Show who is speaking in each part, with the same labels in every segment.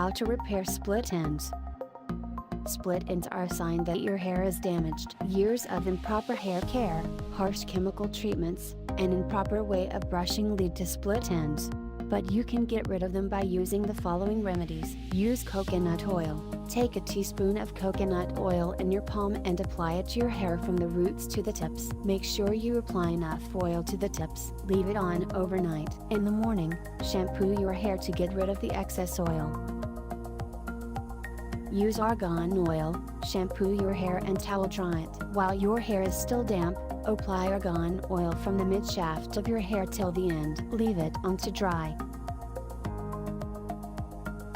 Speaker 1: How to repair split ends. Split ends are a sign that your hair is damaged. Years of improper hair care, harsh chemical treatments, and improper way of brushing lead to split ends. But you can get rid of them by using the following remedies. Use coconut oil. Take a teaspoon of coconut oil in your palm and apply it to your hair from the roots to the tips. Make sure you apply enough oil to the tips. Leave it on overnight. In the morning, shampoo your hair to get rid of the excess oil. Use argan oil. Shampoo your hair and towel dry it. While your hair is still damp, apply argan oil from the mid-shaft of your hair till the end. Leave it on to dry.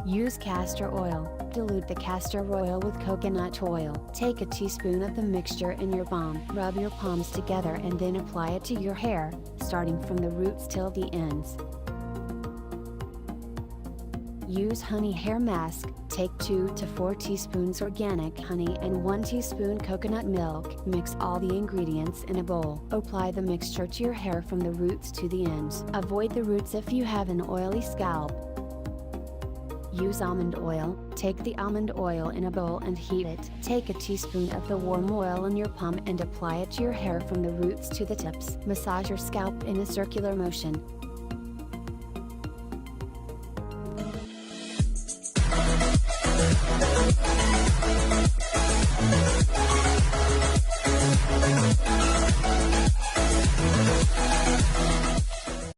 Speaker 1: Use castor oil. Dilute the castor oil with coconut oil. Take a teaspoon of the mixture in your palm. Rub your palms together and then apply it to your hair, starting from the roots till the ends. Use honey hair mask. Take 2 to 4 teaspoons organic honey and 1 teaspoon coconut milk. Mix all the ingredients in a bowl. Apply the mixture to your hair from the roots to the ends. Avoid the roots if you have an oily scalp. Use almond oil. Take the almond oil in a bowl and heat it. Take a teaspoon of the warm oil in your palm and apply it to your hair from the roots to the tips. Massage your scalp in a circular motion.